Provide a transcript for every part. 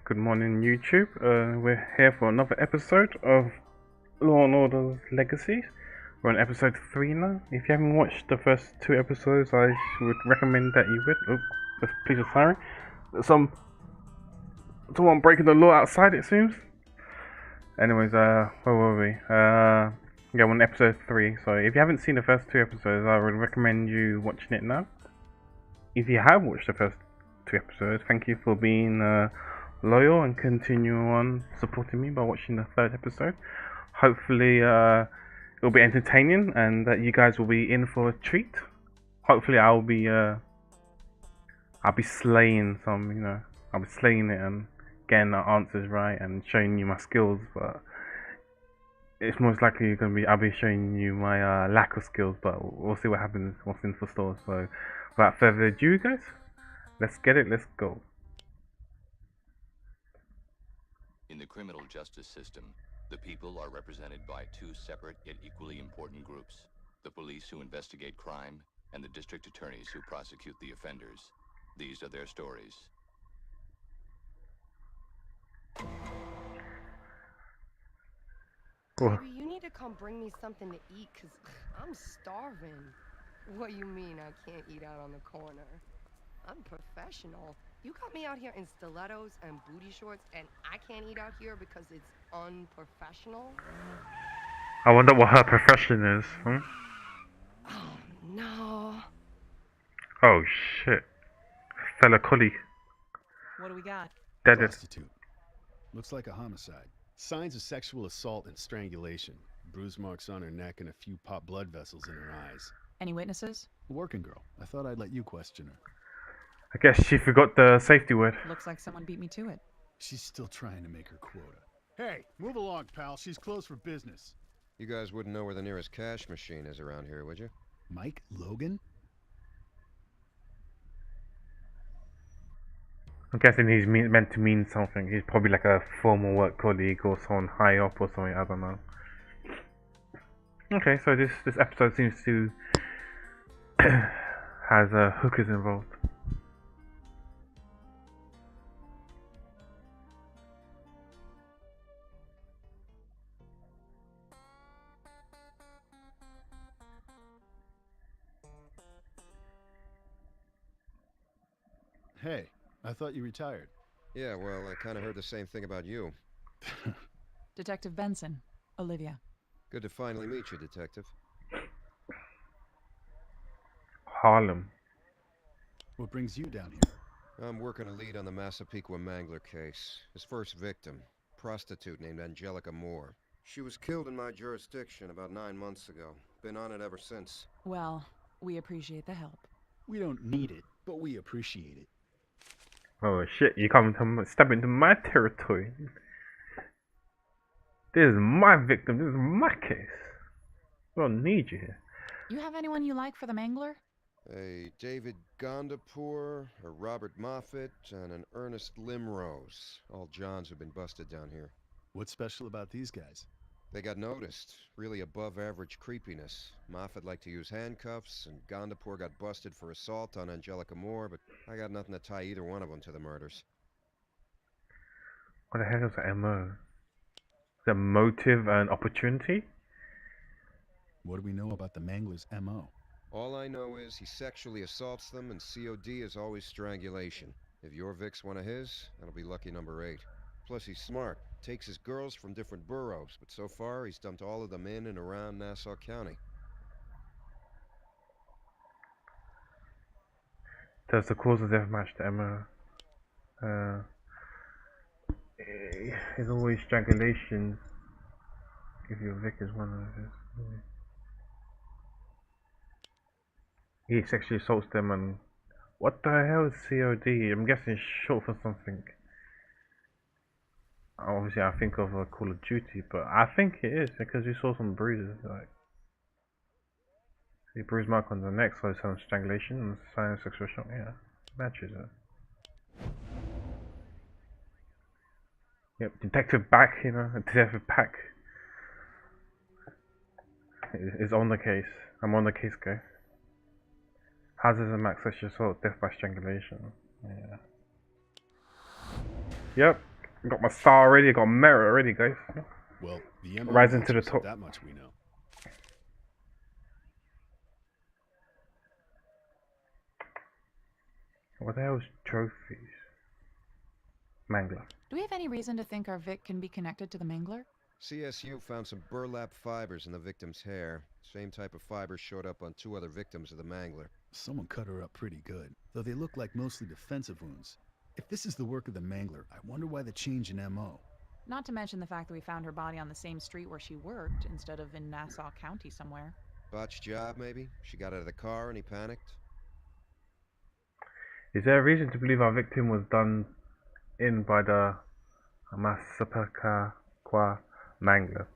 Good morning, YouTube. We're here for another episode of Law and Order's Legacies. We're on episode 3 now. If you haven't watched the first 2 episodes, I would recommend that you would. Oh, there's police are siren. Someone breaking the law outside, it seems. Anyways, where were we? Yeah, we're on episode 3. So if you haven't seen the first 2 episodes, I would recommend you watching it now. If you have watched the first 2 episodes, thank you for being loyal and continue on supporting me by watching the 3rd episode. Hopefully it'll be entertaining and that you guys will be in for a treat. Hopefully I'll be slaying I'll be slaying it and getting the answers right and showing you my skills, but it's most likely I'll be showing you my lack of skills, but we'll see what happens, what's in for store. So without further ado, guys, let's get it, let's go. In the criminal justice system, the people are represented by 2 separate yet equally important groups: the police who investigate crime and the district attorneys who prosecute the offenders. These are their stories. Baby, you need to come bring me something to eat, cause I'm starving. What you mean I can't eat out on the corner? I'm professional. You got me out here in stilettos and booty shorts, and I can't eat out here because it's unprofessional? I wonder what her profession is. Oh, no. Oh shit. Fella colleague. What do we got? Dead. Prostitute. Looks like a homicide. Signs of sexual assault and strangulation. Bruise marks on her neck and a few popped blood vessels in her eyes. Any witnesses? A working girl. I thought I'd let you question her. I guess she forgot the safety word. Looks like someone beat me to it. She's still trying to make her quota. Hey, move along, pal. She's closed for business. You guys wouldn't know where the nearest cash machine is around here, would you? Mike Logan? I'm guessing he's meant to mean something. He's probably like a former work colleague or someone high up or something. I don't know. Okay, so this episode seems to has hookers involved. Hey, I thought you retired. Yeah, well, I kind of heard the same thing about you. Detective Benson. Olivia. Good to finally meet you, Detective. Harlem. What brings you down here? I'm working a lead on the Massapequa Mangler case. His first victim, prostitute named Angelica Moore. She was killed in my jurisdiction about 9 months ago. Been on it ever since. Well, we appreciate the help. We don't need it, but we appreciate it. Oh shit, you come to step into my territory. This is my victim, this is my case. We don't need you here. You have anyone you like for the Mangler? A David Gandhi Poor, a Robert Moffat, and an Ernest Limrose. All Johns have been busted down here. What's special about these guys? They got noticed. Really above average creepiness. Moffat liked to use handcuffs, and Gondapur got busted for assault on Angelica Moore, but I got nothing to tie either one of them to the murders. What the heck is the MO? The motive and opportunity? What do we know about the Mangler's M.O.? All I know is he sexually assaults them, and COD is always strangulation. If your Vic's one of his, that'll be lucky number 8. Plus he's smart. Takes his girls from different boroughs, but so far he's dumped all of them in and around Nassau County. Does the cause of death match the MO? It's always strangulation if your Vic is one of his. He sexually assaults them, and what the hell is COD? I'm guessing it's short for something. Obviously I think of a Call of Duty, but I think it is because we saw some bruises, like see bruise mark on the neck, so it's some strangulation and sign of sexual assault. Yeah, matches it. Yep, Detective Back, Detective Pack is on the case. I'm on the case, guys. Hazards and max sexual assault, death by strangulation. Yeah. Yep, Got my star already. Got merit already, guys. Well, the MO Rising to the matches, top. that much we know. What the hell's trophies? Mangler. Do we have any reason to think our Vic can be connected to the Mangler? CSU found some burlap fibers in the victim's hair. Same type of fibers showed up on 2 other victims of the Mangler. Someone cut her up pretty good, though they look like mostly defensive wounds. If this is the work of the Mangler, I wonder why the change in MO. Not to mention the fact that we found her body on the same street where she worked, instead of in Nassau County somewhere. Botched job, maybe? She got out of the car and he panicked? Is there a reason to believe our victim was done in by the Masapaka Kwa Mangler?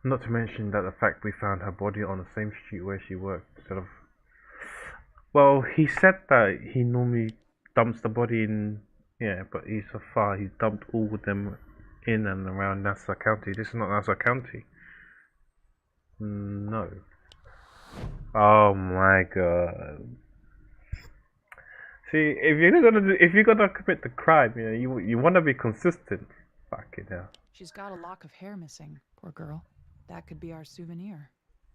Not to mention that the fact we found her body on the same street where she worked instead of... Well, he said that he normally dumps the body in... Yeah, but so far he's dumped all of them in and around Nassau County. This is not Nassau County. No. Oh my god. See, if you're gonna commit the crime, you want to be consistent. Fucking hell. She's got a lock of hair missing, poor girl. That could be our souvenir.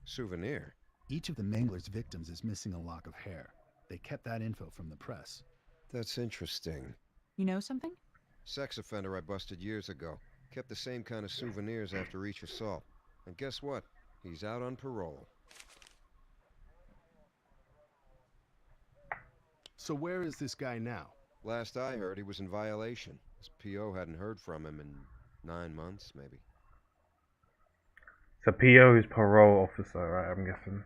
Souvenir? Each of the Mangler's victims is missing a lock of hair. They kept that info from the press. That's interesting. You know something? Sex offender I busted years ago. Kept the same kind of souvenirs after each assault. And guess what? He's out on parole. So where is this guy now? Last I heard, he was in violation. His PO hadn't heard from him in 9 months, maybe. So PO is parole officer, right? I'm guessing.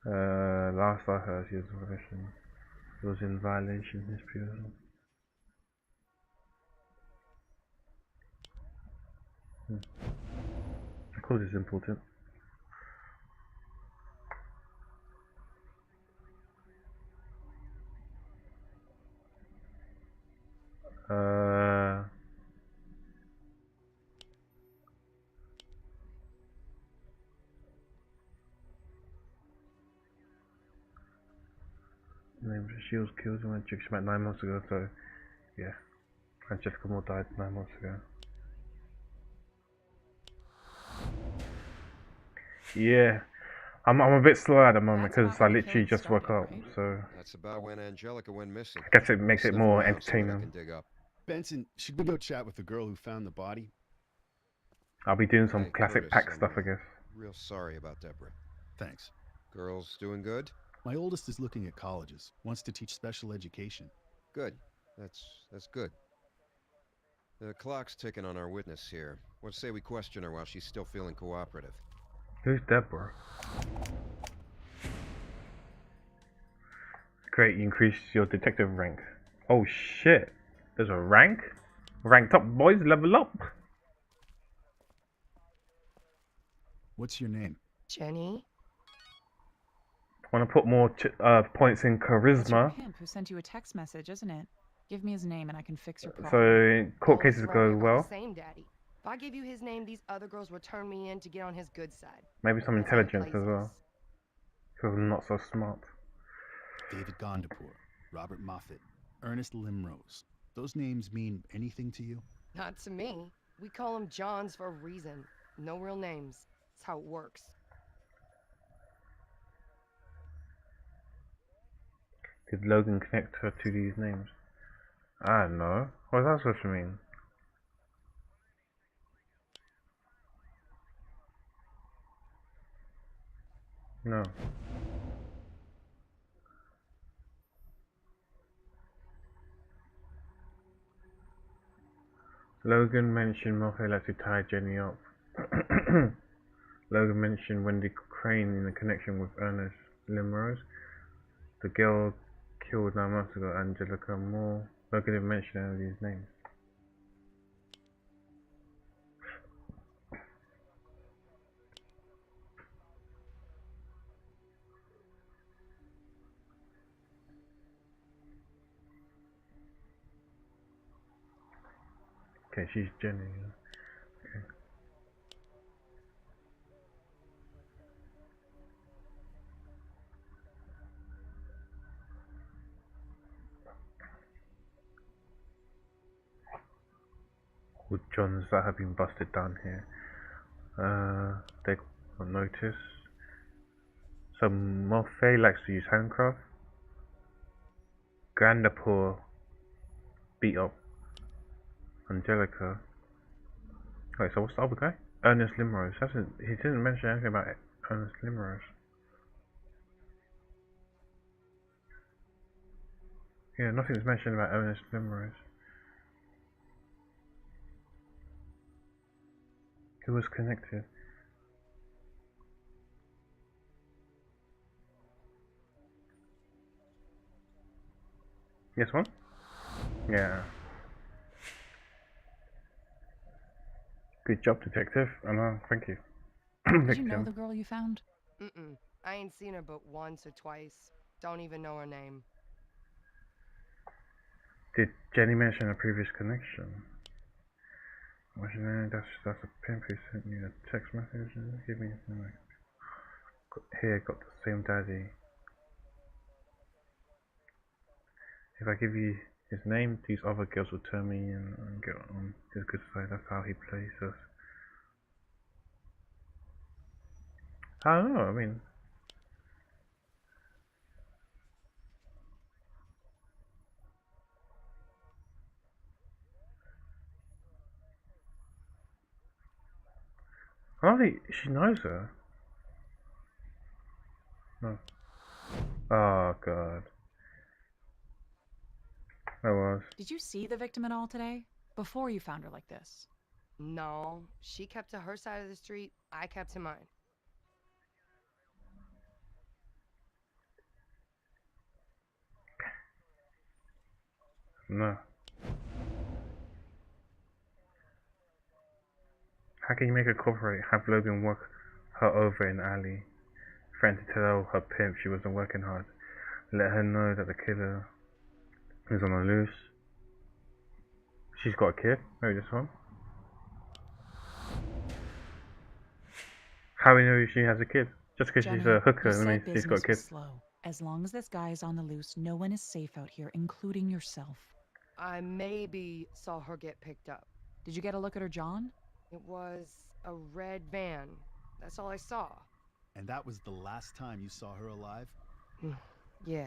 Last I heard, he was in violation. His PO. Of course, it's important. She was killed when she about 9 months ago, so yeah. Francesca Moore died 9 months ago. Yeah. I'm a bit slow at the moment because I literally just woke up, so That's about when Angelica went missing. I guess it makes it Sniff more around, see what I entertaining. can dig up. Benson, should we go chat with the girl who found the body? I'll be doing some Hey, classic Curtis, pack I'm, stuff, I guess. Real sorry about Deborah. Thanks. Girls doing good? My oldest is looking at colleges, wants to teach special education. Good. That's good. The clock's ticking on our witness here. What say we question her while she's still feeling cooperative? Who's Deborah? Great, you increase your detective rank. Oh shit, there's a rank? Ranked up, boys, level up. What's your name? Jenny? Want to put more points in It's your charisma. pimp who sent you a text message, isn't it? Give me his name and I can fix your problem. So court Well, cases right, go I got well. the same daddy. If I give you his name, these other girls will turn me in to get on his good side. Maybe some Let's have intelligence as well. places. Because I'm not so smart. David Gandhi Poor, Robert Moffat, Ernest Limrose. Those names mean anything to you? Not to me. We call them Johns for a reason. No real names. It's how it works. Did Logan connect her to these names? I don't know. What's that supposed to mean? No. Logan mentioned Murphy likes to tie Jenny up. Logan mentioned Wendy Crane in the connection with Ernest Limrose. The girl killed 9 months ago, Angelica Moore. Logan didn't mention any of these names. Okay, she's Jenny. Okay. with Johns that have been busted down here. They got notice. Some Morphe likes to use handcraft. Gandhi Poor beat up Angelica. Wait, so what's the other guy? Ernest Limrose. He didn't mention anything about Ernest Limrose. Yeah, nothing's mentioned about Ernest Limrose. Who was connected? Yes, one? Yeah. Good job, detective. Thank you. Did you know the girl you found? Mm-mm. I ain't seen her but once or twice. Don't even know her name. Did Jenny mention a previous connection? That's a pimp who sent me a text message and give me got the same daddy. If I give you his name, these other girls will turn me in and get on his good side. That's how he plays us. I don't know, I mean... I don't think she knows her. No. Oh, God. I was. Did you see the victim at all today? Before you found her like this? No, she kept to her side of the street. I kept to mine. No. How can you make her cooperate? Have Logan walk her over in the alley, threaten to tell her pimp she wasn't working hard, let her know that the killer is on the loose. She's got a kid? Maybe this one? How do we know she has a kid? Just because she's a hooker doesn't mean she's got a kid. Slow. As long as this guy is on the loose, no one is safe out here, including yourself. I maybe saw her get picked up. Did you get a look at her John? It was a red van. That's all I saw. And that was the last time you saw her alive? Yeah.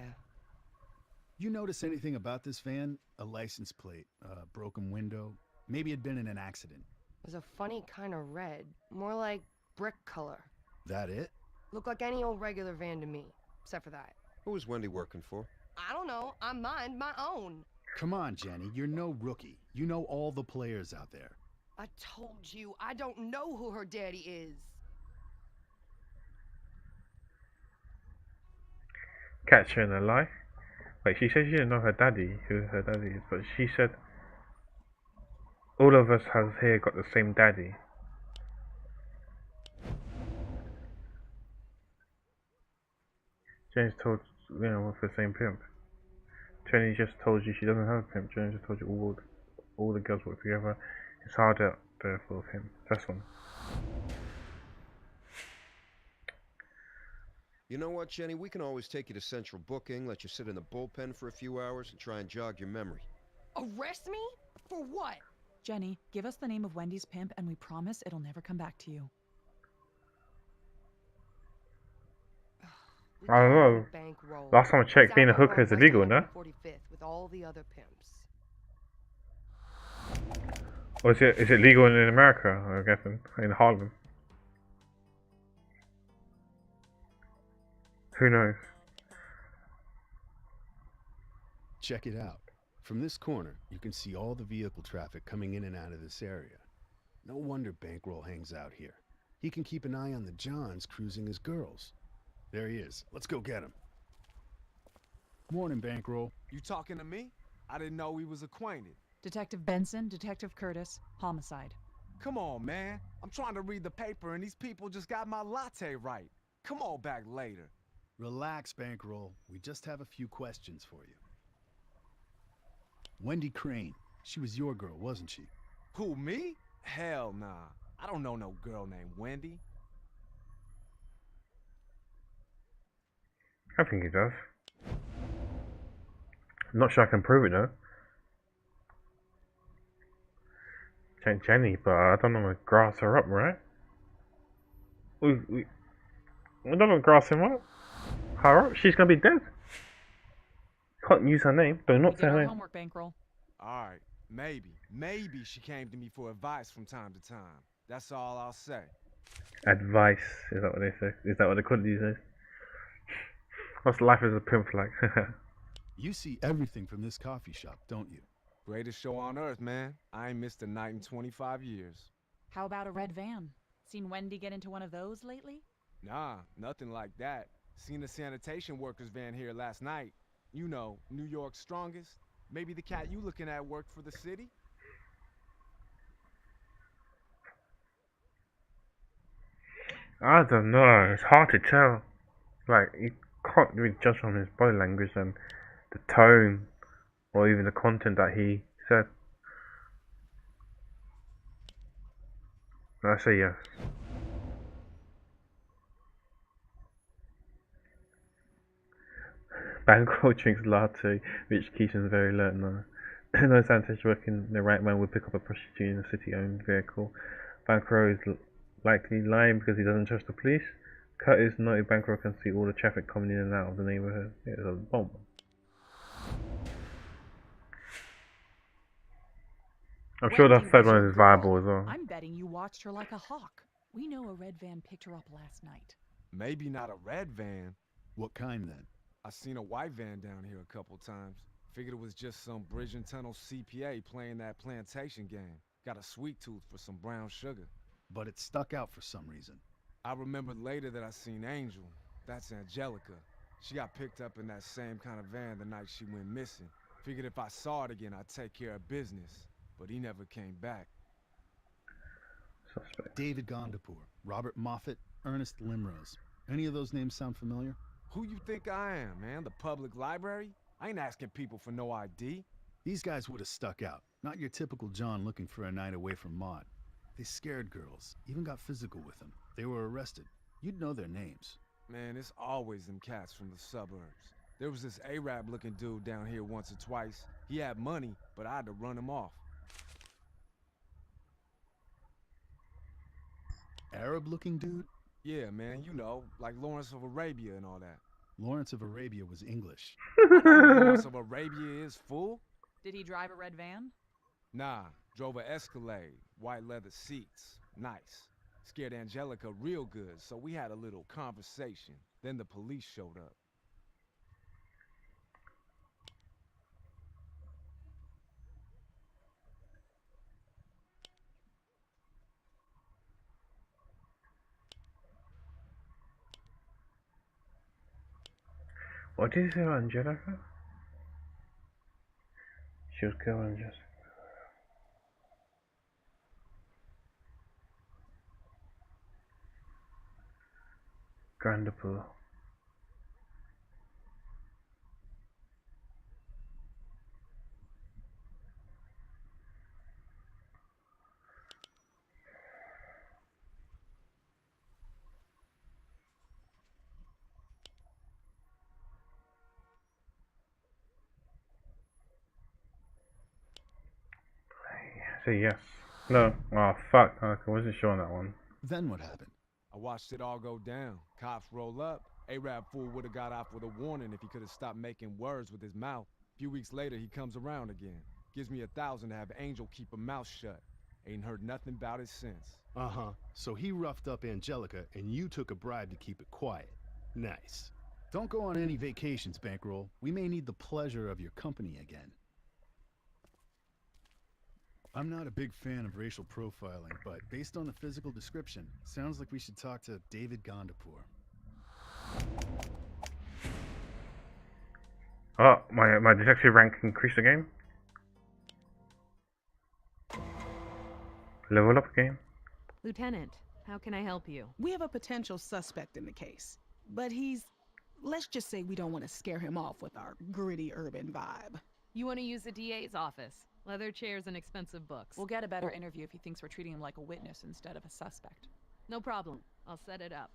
You notice anything about this van? A license plate, a broken window? Maybe it'd been in an accident. It was a funny kind of red. More like brick color. That it? Looked like any old regular van to me. Except for that. Who was Wendy working for? I don't know. I mind my own. Come on, Jenny. You're no rookie. You know all the players out there. I told you, I don't know who her daddy is. Catch her in a lie? Wait, she said she didn't know who her daddy is, but she said all of us has here got the same daddy. James told, with the same pimp. Jenny just told you she doesn't have a pimp. Jenny just told you all the girls work together. It's hard out there for him. That's one. You know what, Jenny? We can always take you to central booking, let you sit in the bullpen for a few hours, and try and jog your memory. Arrest me? For what? Jenny, give us the name of Wendy's pimp and we promise it'll never come back to you. I don't know. Bankroll. Last time I checked, being a hooker is illegal, no? 45th with all the other pimps. Or is it legal in America, I'm guessing, in Harlem? Who knows? Check it out. From this corner, you can see all the vehicle traffic coming in and out of this area. No wonder Bankroll hangs out here. He can keep an eye on the Johns cruising his girls. There he is. Let's go get him. Morning, Bankroll. You talking to me? I didn't know we was acquainted. Detective Benson, Detective Curtis, homicide. Come on, man. I'm trying to read the paper and these people just got my latte right. Come on back later. Relax, Bankroll. We just have a few questions for you. Wendy Crane. She was your girl, wasn't she? Who, me? Hell nah. I don't know no girl named Wendy. I think he does. I'm not sure I can prove it though. Jenny, but I don't know what grass her up, right? We don't know grass him up. Her up? She's gonna be dead. Can't use her name. Do We not did say her our name. homework, Bankroll. Alright, maybe she came to me for advice from time to time. That's all I'll say. Advice, is that what they say? Is that what they call it these days? What's life as a pimp like? You see everything from this coffee shop, don't you? Greatest show on earth, man. I ain't missed a night in 25 years. How about a red van? Seen Wendy get into one of those lately? Nah, nothing like that. Seen a sanitation workers van here last night. You know, New York's strongest. Maybe the cat you looking at worked for the city? I don't know. It's hard to tell. Like, you can't really judge from his body language and the tone, or even the content that he said. I say yes. Bankroll drinks latte, which keeps him very alert now. No sanitation working the right man would pick up a prostitute in a city-owned vehicle. Bankroll is likely lying because he doesn't trust the police. Curtis noted Bankroll can see all the traffic coming in and out of the neighborhood. It is a bomb. I'm sure the Wendy third was one your is viable girl. as well. I'm betting you watched her like a hawk. We know a red van picked her up last night. Maybe not a red van. What kind then? I seen a white van down here a couple times. Figured it was just some bridge and tunnel CPA playing that plantation game. Got a sweet tooth for some brown sugar. But it stuck out for some reason. I remembered later that I seen Angel. That's Angelica. She got picked up in that same kind of van the night she went missing. Figured if I saw it again, I'd take care of business. But he never came back. Suspect. David Gandhi Poor, Robert Moffat, Ernest Limrose. Any of those names sound familiar? Who you think I am, man? The public library? I ain't asking people for no ID. These guys would have stuck out. Not your typical John looking for a night away from Maud. They scared girls, even got physical with them. They were arrested. You'd know their names. Man, it's always them cats from the suburbs. There was this Arab looking dude down here once or twice. He had money, but I had to run him off. Arab looking dude? Yeah, man, you know, like Lawrence of Arabia and all that. Lawrence of Arabia was English. Lawrence of Arabia is full? Did he drive a red van? Nah, drove a Escalade, white leather seats, nice. Scared Angelica real good, so we had a little conversation. Then the police showed up. What did you say about Angelica? She was killed and just... Gandhi Poor. Say yes. No. Oh fuck. I wasn't sure on that one. Then what happened? I watched it all go down. Cops roll up. Arab fool would have got off with a warning if he could have stopped making words with his mouth. A few weeks later, he comes around again. Gives me $1,000 to have Angel keep her mouth shut. Ain't heard nothing about it since. Uh-huh. So he roughed up Angelica, and you took a bribe to keep it quiet. Nice. Don't go on any vacations, Bankroll. We may need the pleasure of your company again. I'm not a big fan of racial profiling, but based on the physical description, sounds like we should talk to David Gandhi Poor. Oh, my detective rank increased again. Level up again. Lieutenant, how can I help you? We have a potential suspect in the case, but let's just say we don't want to scare him off with our gritty urban vibe. You want to use the DA's office? Leather chairs and expensive books. We'll get a better interview if he thinks we're treating him like a witness instead of a suspect. No problem. I'll set it up.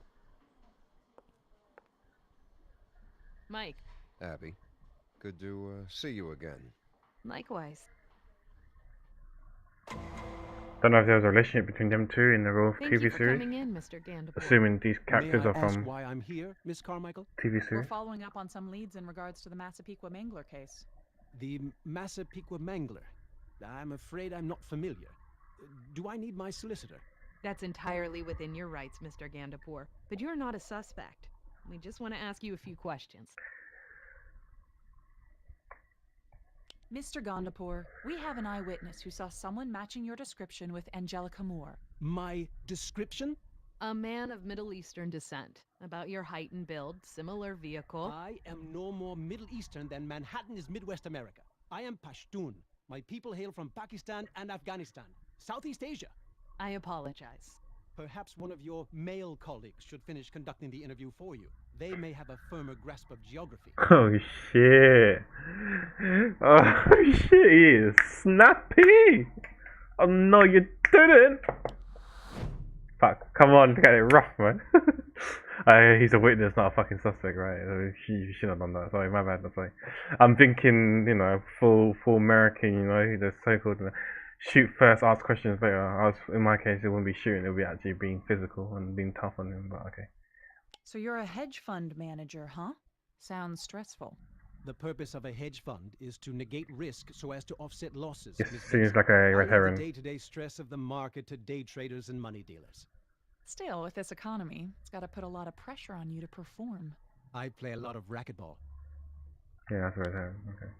Mike. Abby, good to see you again. Likewise. Don't know if there was a relationship between them two in the real Thank TV you for series. coming in, Mr. Gandhi Poor. Assuming these May characters I are ask from why I'm here, Miss Carmichael? TV We're series. following up on some leads in regards to the Massapequa Mangler case. The Massapequa Mangler. I'm afraid I'm not familiar. Do I need my solicitor? That's entirely within your rights, Mr. Gandhi Poor. But you're not a suspect. We just want to ask you a few questions. Mr. Gondapur, we have an eyewitness who saw someone matching your description with Angelica Moore. My description? A man of Middle Eastern descent. About your height and build, similar vehicle. I am no more Middle Eastern than Manhattan is Midwest America. I am Pashtun. My people hail from Pakistan and Afghanistan, Southeast Asia. I apologize. Perhaps one of your male colleagues should finish conducting the interview for you. They may have a firmer grasp of geography. Oh shit! Oh shit! He is snappy. Oh no, you didn't. Fuck! Come on, get it rough, man. He's a witness, not a fucking suspect, right? You shouldn't have done that. Sorry, my bad. Sorry. I'm thinking, you know, full American. You know, the so-called shoot first, ask questions later. In my case, it wouldn't be shooting. It would be actually being physical and being tough on him. But okay. So you're a hedge fund manager, huh? Sounds stressful. The purpose of a hedge fund is to negate risk so as to offset losses. This Miss seems Benson. like a red I leave herring. the day-to-day stress of the market to day traders and money dealers. Still, with this economy, it's got to put a lot of pressure on you to perform. I play a lot of racquetball. Yeah, that's a red herring. Okay.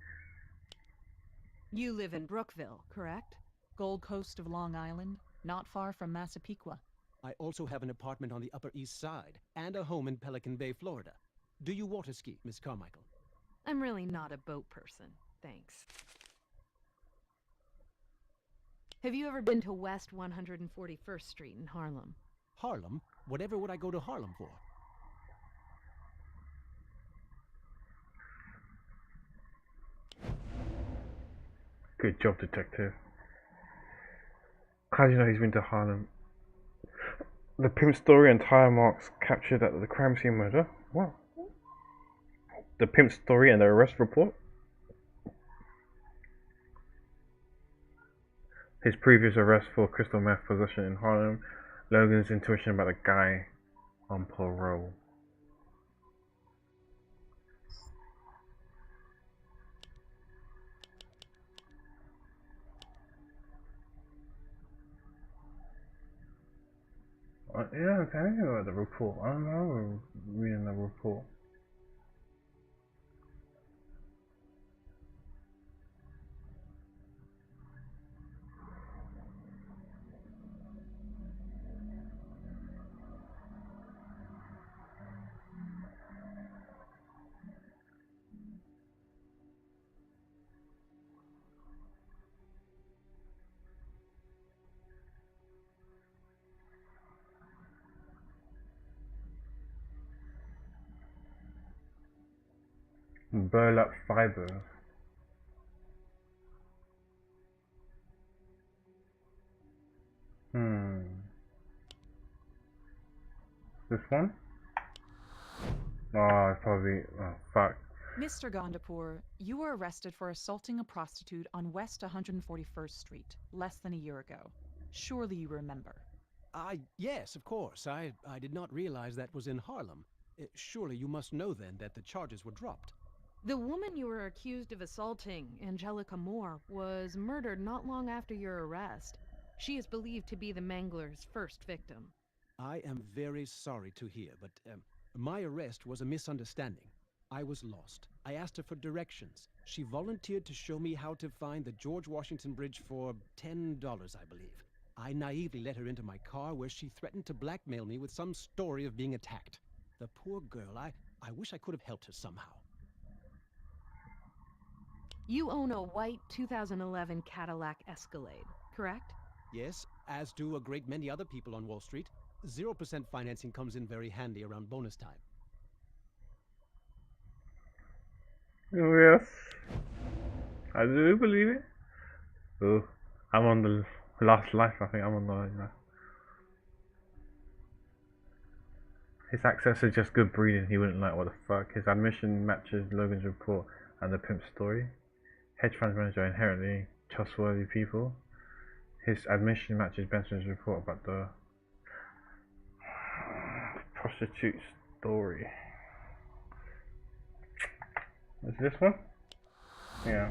You live in Brookville, correct? Gold Coast of Long Island, not far from Massapequa. I also have an apartment on the Upper East Side and a home in Pelican Bay, Florida. Do you water ski, Miss Carmichael? I'm really not a boat person, thanks. Have you ever been to West 141st Street in Harlem? Harlem? Whatever would I go to Harlem for? Good job, detective. How do you know he's been to Harlem? The pimp story and tire marks captured at the crime scene murder? What? The pimp story and the arrest report? His previous arrest for crystal meth possession in Harlem. Logan's intuition about the guy on parole. Yeah, I think about the report. I don't know, reading the report. Burlap fibers. This one? Oh, probably. Oh, fuck. Mr. Gondapur, you were arrested for assaulting a prostitute on West 141st Street less than a year ago. Surely you remember. Yes, of course. I did not realize that was in Harlem. Surely you must know then that the charges were dropped. The woman you were accused of assaulting, Angelica Moore, was murdered not long after your arrest. She is believed to be the Mangler's first victim. I am very sorry to hear, but my arrest was a misunderstanding. I was lost. I asked her for directions. She volunteered to show me how to find the George Washington Bridge for $10, I believe. I naively let her into my car where she threatened to blackmail me with some story of being attacked. The poor girl, I wish I could have helped her somehow. You own a white 2011 Cadillac Escalade, correct? Yes, as do a great many other people on Wall Street. 0% financing comes in very handy around bonus time. Oh, yes. I do believe it. Oh, I'm on the last life, I think. I'm on the, you know. His access is just good breeding. He wouldn't like what the fuck. His admission matches Logan's report and the pimp story. Hedge fund manager inherently trustworthy people. His admission matches Benson's report about the prostitute story. Is this one? Yeah.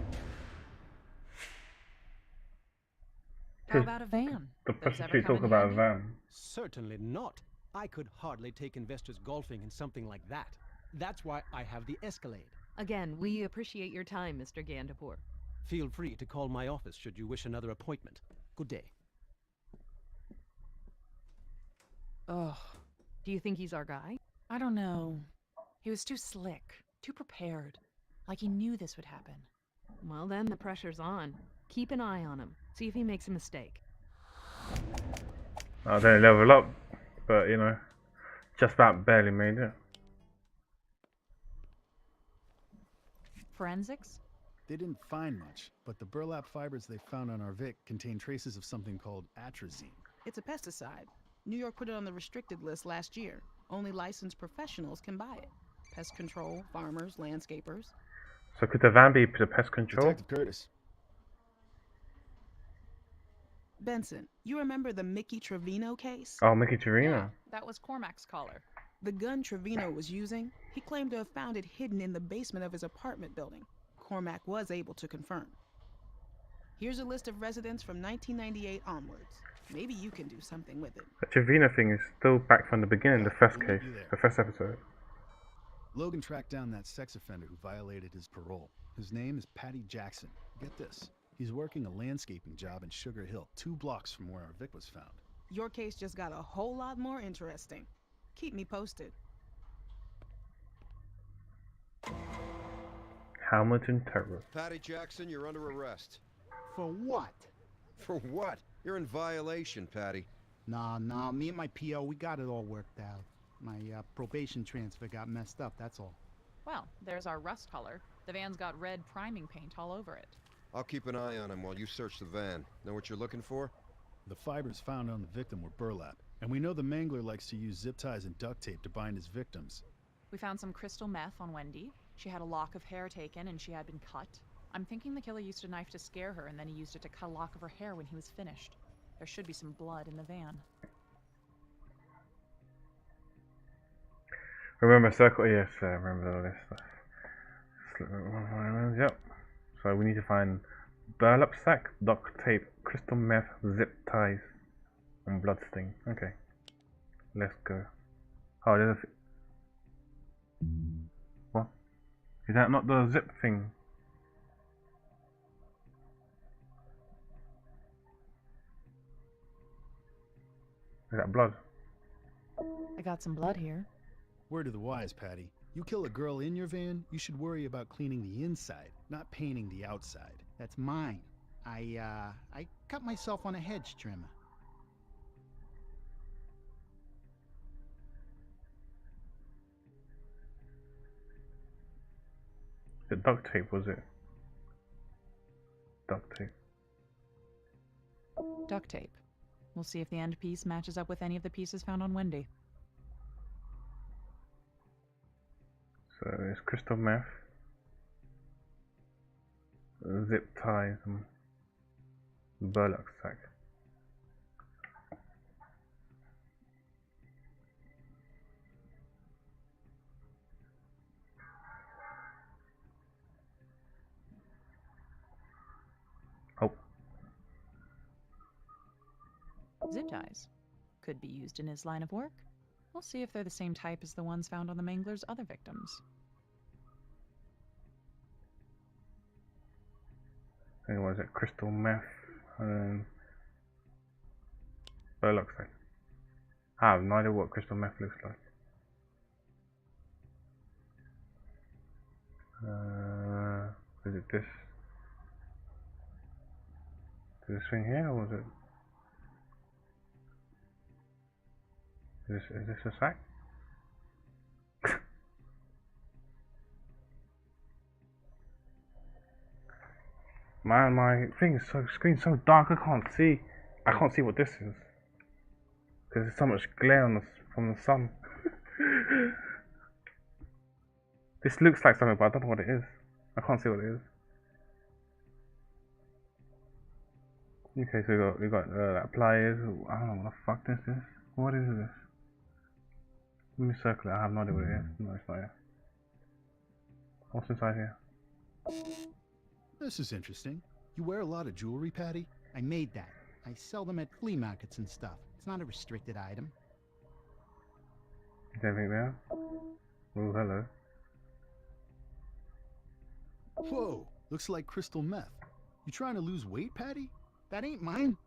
How about a van? The Those ever prostitute come talk in about a handy? van. Certainly not. I could hardly take investors golfing in something like that. That's why I have the Escalade. Again, we appreciate your time, Mr. Gandhi Poor. Feel free to call my office should you wish another appointment. Good day. Ugh. Do you think he's our guy? I don't know. He was too slick, too prepared. Like he knew this would happen. Well, then the pressure's on. Keep an eye on him. See if he makes a mistake. I don't level up, but you know, just about barely made it. Forensics? They didn't find much, but the burlap fibers they found on our Vic contain traces of something called atrazine. It's a pesticide. New York put it on the restricted list last year. Only licensed professionals can buy it. Pest control, farmers, landscapers. So could the van be the pest control? Detective Curtis. Benson, you remember the Mickey Trevino case? Oh, Mickey Torino. Yeah, that was Cormac's caller. The gun Trevino was using, he claimed to have found it hidden in the basement of his apartment building. Cormac was able to confirm. Here's a list of residents from 1998 onwards. Maybe you can do something with it. The Trevino thing is still back from the beginning, the first case, the first episode. Logan tracked down that sex offender who violated his parole. His name is Patty Jackson. Get this. He's working a landscaping job in Sugar Hill, 2 blocks from where our Vic was found. Your case just got a whole lot more interesting. Keep me posted. Hamilton Terror. Patty Jackson, you're under arrest. For what? For what? You're in violation, Patty. Nah, me and my PO, we got it all worked out. My probation transfer got messed up, that's all. Well, there's our rust color. The van's got red priming paint all over it. I'll keep an eye on him while you search the van. Know what you're looking for? The fibers found on the victim were burlap, and we know the mangler likes to use zip ties and duct tape to bind his victims. We found some crystal meth on Wendy. She had a lock of hair taken and she had been cut. I'm thinking the killer used a knife to scare her and then he used it to cut a lock of her hair when he was finished. There should be some blood in the van. Remember circle? Yes, remember all this stuff. Yep. So we need to find burlap sack, duct tape, crystal meth, zip ties, and blood stain. Okay. Let's go. Oh, there's a... What? Is that not the zip thing? Is that blood? I got some blood here. Word to the wise, Patty. You kill a girl in your van, you should worry about cleaning the inside, not painting the outside. That's mine. I cut myself on a hedge trimmer. The duct tape, was it? Duct tape. Duct tape. We'll see if the end piece matches up with any of the pieces found on Wendy. So it's crystal meth, zip ties, and burlap sack. Oh. Zip ties. Could be used in his line of work. We'll see if they're the same type as the ones found on the Mangler's other victims. And was it crystal meth and burlap sack? I have no idea what crystal meth looks like. Is it this? This thing here, or was it? Is this a sack? Man, my thing is screen's so dark. I can't see what this is because there's so much glare on from the sun. This looks like something, but I don't know what it is. I can't see what it is. Okay, so we got that pliers. I don't know what the fuck this is. What is this? Let me circle it. I have no idea what it is. No, it's not here. What's inside here? This is interesting. You wear a lot of jewelry, Patty? I made that. I sell them at flea markets and stuff. It's not a restricted item. Is anything there? Oh, hello. Whoa, looks like crystal meth. You trying to lose weight, Patty? That ain't mine.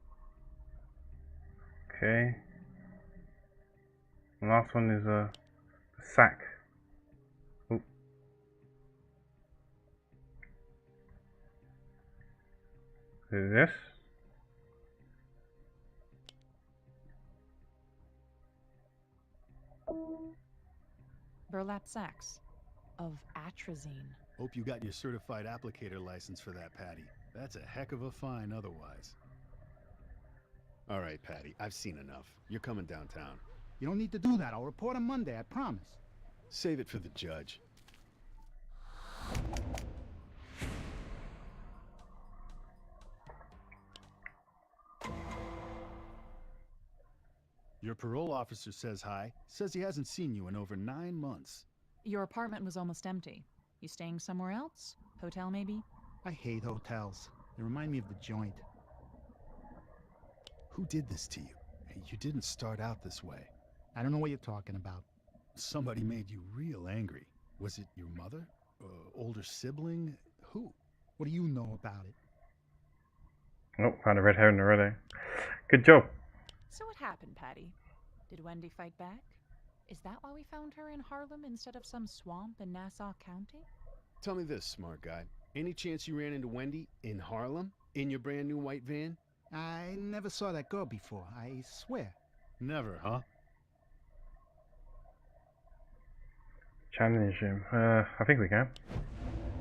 Okay. The last one is a sack. Oh. Is this? Burlap sacks of atrazine. Hope you got your certified applicator license for that, Patty. That's a heck of a fine otherwise. All right, Patty, I've seen enough. You're coming downtown. You don't need to do that. I'll report on Monday, I promise. Save it for the judge. Your parole officer says hi. Says he hasn't seen you in over 9 months. Your apartment was almost empty. You staying somewhere else? Hotel, maybe? I hate hotels. They remind me of the joint. Who did this to you? You didn't start out this way. I don't know what you're talking about. Somebody made you real angry. Was it your mother? Older sibling? Who? What do you know about it? Oh, found a red herring already. Good job. So what happened, Patty? Did Wendy fight back? Is that why we found her in Harlem instead of some swamp in Nassau County? Tell me this, smart guy. Any chance you ran into Wendy in Harlem? In your brand new white van? I never saw that girl before, I swear. Never, huh? Challenge him. I think we can.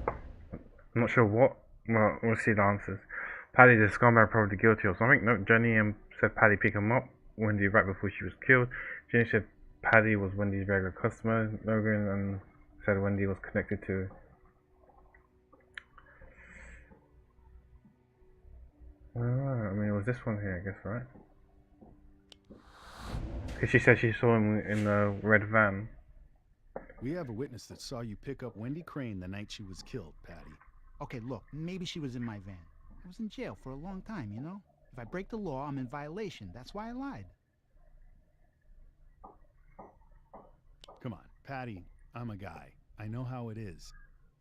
I'm not sure what. Well, we'll see the answers. Paddy the scumbag, probably guilty or something. No, Jenny said Paddy pick him up Wendy right before she was killed. Jenny said Paddy was Wendy's regular customer. Logan and said Wendy was connected to. I mean, it was this one here, I guess, right? Because she said she saw him in the red van. We have a witness that saw you pick up Wendy Crane the night she was killed, Patty. Okay, look, maybe she was in my van. I was in jail for a long time, you know? If I break the law, I'm in violation. That's why I lied. Come on, Patty, I'm a guy. I know how it is.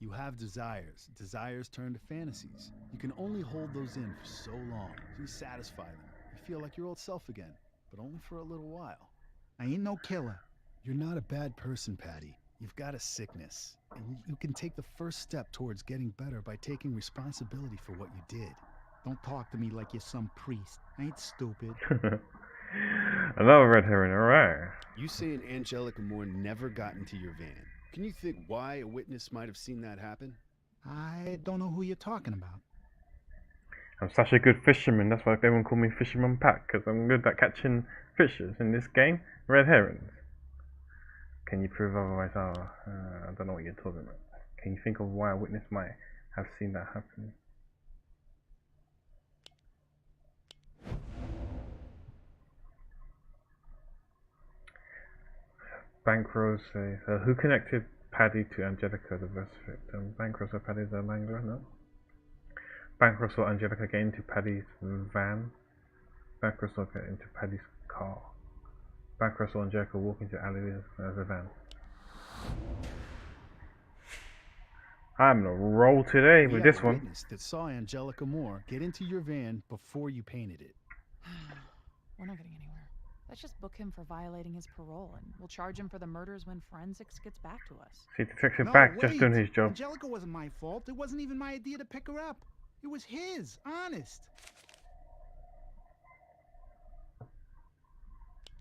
You have desires. Desires turn to fantasies. You can only hold those in for so long. You satisfy them. You feel like your old self again, but only for a little while. I ain't no killer. You're not a bad person, Patty. You've got a sickness, and you can take the first step towards getting better by taking responsibility for what you did. Don't talk to me like you're some priest. I ain't stupid. Another red herring, alright. You saying Angelica Moore never got into your van. Can you think why a witness might have seen that happen? I don't know who you're talking about. I'm such a good fisherman, that's why everyone call me Fisherman Pat, because I'm good at catching fishes in this game. Red herrings. Can you prove otherwise? I don't know what you're talking about. Can you think of why a witness might have seen that happen? Bankroll says, who connected Paddy to Angelica, the first victim? Bankroll saw Paddy the mangler, no? Bankroll saw Angelica get into Paddy's van. Bankroll saw get into Paddy's car. Bankroll saw Angelica walk into alleyway as a van. I'm gonna roll today with this one. Witness that saw Angelica Moore get into your van before you painted it. We're not getting anywhere. Let's just book him for violating his parole, and we'll charge him for the murders when forensics gets back to us. See, Detective No, back, wait. just doing his job. Angelica wasn't my fault. It wasn't even my idea to pick her up. It was his, honest.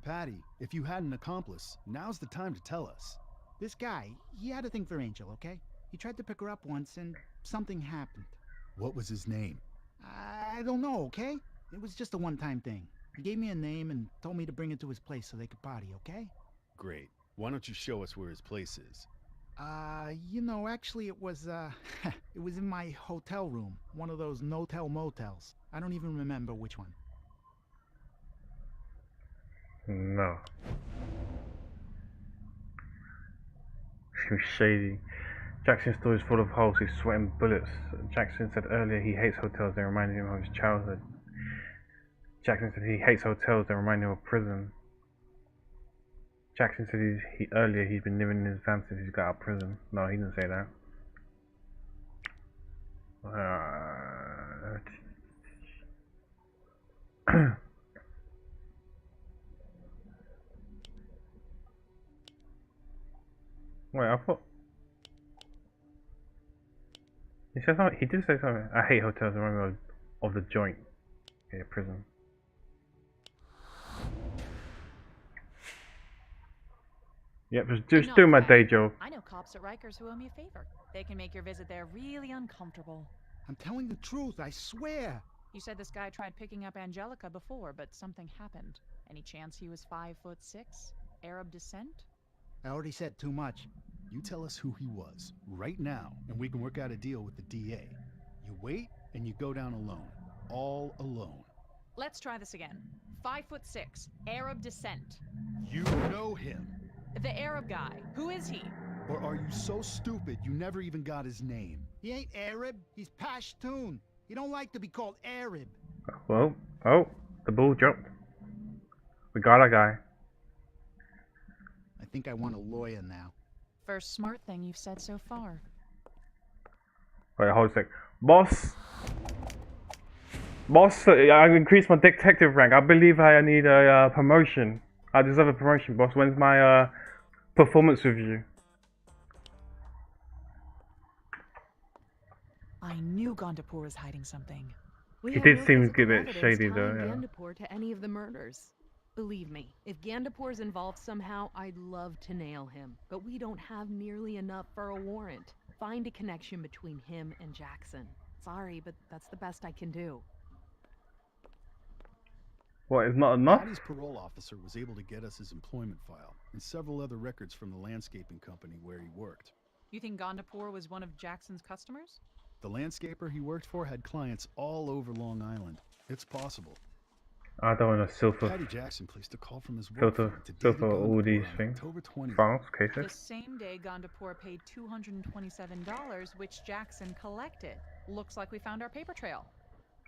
Patty, if you had an accomplice, now's the time to tell us. This guy, he had a thing for Angel, okay? He tried to pick her up once and something happened. What was his name? I don't know, okay? It was just a one-time thing. He gave me a name and told me to bring it to his place so they could party, okay? Great. Why don't you show us where his place is? You know, actually it was, it was in my hotel room. One of those no-tell motels. I don't even remember which one. No. Seems shady. Jackson's store is full of holes. He's sweating bullets. Jackson said earlier he hates hotels. They remind him of his childhood. Jackson said he hates hotels. They remind him of prison. Jackson said earlier he's been living in his van since he's got out of prison. No, he didn't say that. Wait, I thought he said something. He did say something. I hate hotels. They remind me of the joint. Yeah, prison. Yep, just doing my day job. I know cops at Rikers who owe me a favor. They can make your visit there really uncomfortable. I'm telling the truth, I swear. You said this guy tried picking up Angelica before, but something happened. Any chance he was 5'6", Arab descent? I already said too much. You tell us who he was, right now, and we can work out a deal with the DA. You wait, and you go down alone. All alone. Let's try this again. 5'6", Arab descent. You know him. The Arab guy. Who is he? Or are you so stupid you never even got his name? He ain't Arab, he's Pashtun. He don't like to be called Arab. Well, oh, the ball dropped. We got a guy. I think I want a lawyer now. First smart thing you've said so far. Wait, hold a sec. Boss! Boss, I increased my detective rank. I believe I need a promotion. I deserve a promotion, boss. When's my performance review? I knew Gandhi Poor was hiding something. It did seem a bit shady though, yeah. Gandhi Poor to any of the murders. Believe me, if Gandhi Poor's involved somehow, I'd love to nail him. But we don't have nearly enough for a warrant. Find a connection between him and Jackson. Sorry, but that's the best I can do. What, is not enough? Patty's parole officer was able to get us his employment file and several other records from the landscaping company where he worked. You think Gandhi Poor was one of Jackson's customers? The landscaper he worked for had clients all over Long Island. It's possible. I don't want to Patty Jackson placed a call from his filter all these things. Files, cases. The same day Gandhi Poor paid $227, which Jackson collected. Looks like we found our paper trail.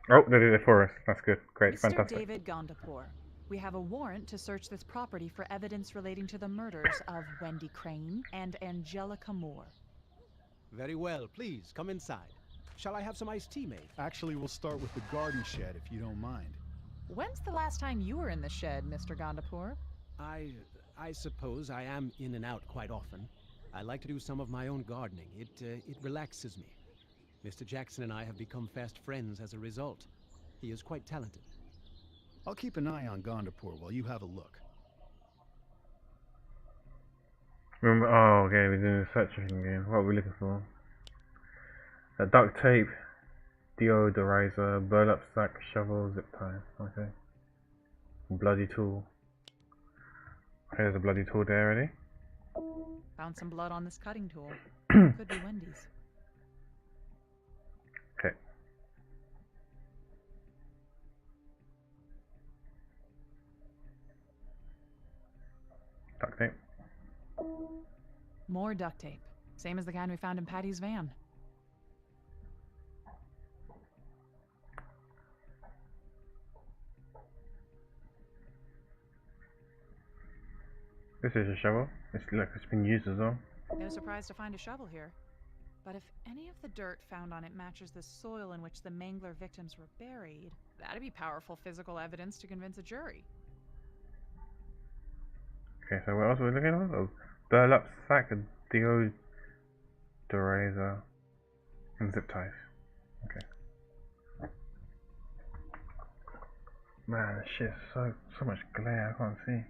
Oh, they did it for us. That's good. Great. Mr. Fantastic. David Gandhi Poor, we have a warrant to search this property for evidence relating to the murders of Wendy Crane and Angelica Moore. Very well. Please, come inside. Shall I have some iced tea made? Actually, we'll start with the garden shed, if you don't mind. When's the last time you were in the shed, Mr. Gandhi Poor? I suppose I am in and out quite often. I like to do some of my own gardening. It relaxes me. Mr. Jackson and I have become fast friends as a result. He is quite talented. I'll keep an eye on Gandhi Poor while you have a look. Remember? Oh, okay. We're doing a searching game. What are we looking for? A duct tape, deodorizer, burlap sack, shovel, zip tie. Okay. Bloody tool. Okay, there's a bloody tool there already. Found some blood on this cutting tool. Could be Wendy's. Okay. Duct tape. More duct tape. Same as the kind we found in Patty's van. This is a shovel. It's been used as well. No surprise to find a shovel here. But if any of the dirt found on it matches the soil in which the Mangler victims were buried, that'd be powerful physical evidence to convince a jury. Okay, so what else are we looking at? Oh, burlap sack, a deodorizer, and zip ties. Okay. Man, this shit's so much glare, I can't see.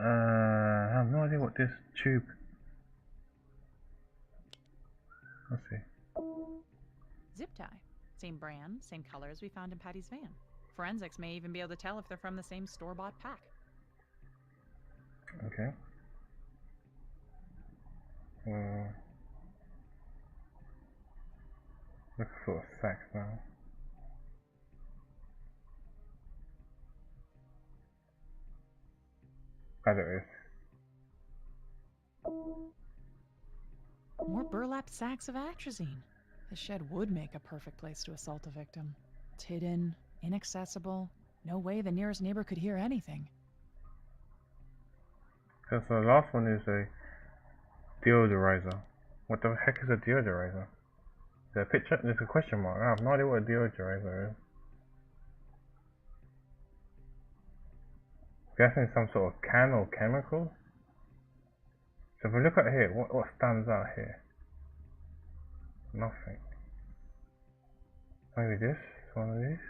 I have no idea what this tube. Let's see. Zip tie. Same brand, same color as we found in Patty's van. Forensics may even be able to tell if they're from the same store-bought pack. Okay. Look for sex now. I don't know. More burlap sacks of atrazine. The shed would make a perfect place to assault a victim. It's hidden, inaccessible. No way the nearest neighbor could hear anything. So the last one is a deodorizer. What the heck is a deodorizer? Is there a picture? There's a question mark. I have no idea what a deodorizer is. I'm guessing it's some sort of can or chemical. So if we look at here, what stands out here? Nothing. Maybe this? One of these?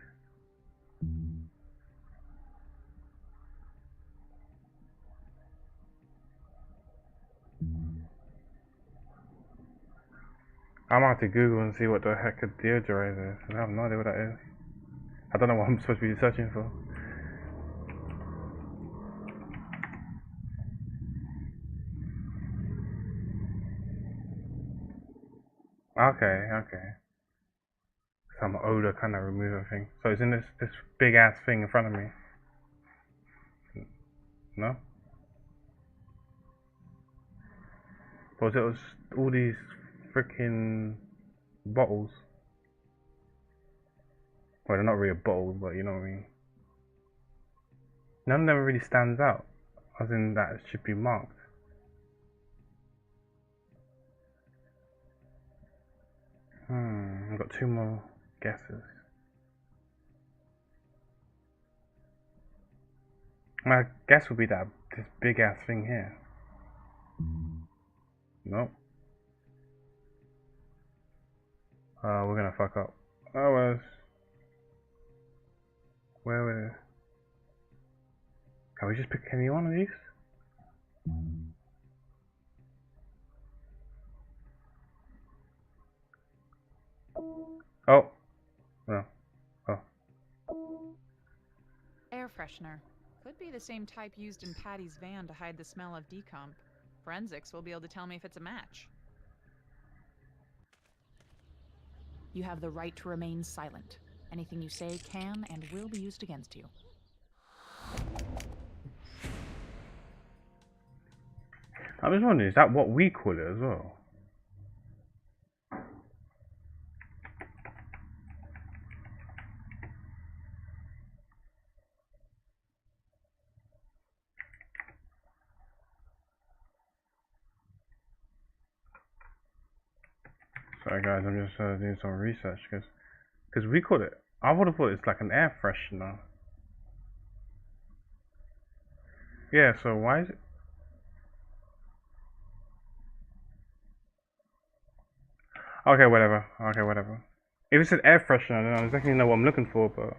I'm gonna have to Google and see what the heck a deodorizer is. I have no idea what that is. I don't know what I'm supposed to be searching for. Okay. Some odor kind of remover thing. So it's in this big ass thing in front of me. No? But it was all these freaking bottles. Well, they're not really bottles, but you know what I mean. None of them really stands out, as in that it should be marked. I've got two more guesses. My guess would be that this big ass thing here. Nope. We're gonna fuck up. Oh, where was it? Can we just pick any one of these? Oh. No. Oh. Air freshener. Could be the same type used in Patty's van to hide the smell of decomp. Forensics will be able to tell me if it's a match. You have the right to remain silent. Anything you say can and will be used against you. I'm just wondering, is that what we call it as well? Sorry guys, I'm just doing some research because we call it. I would have thought it's like an air freshener. Yeah, so why is it? Okay, whatever. If it's an air freshener, then I definitely know what I'm looking for, but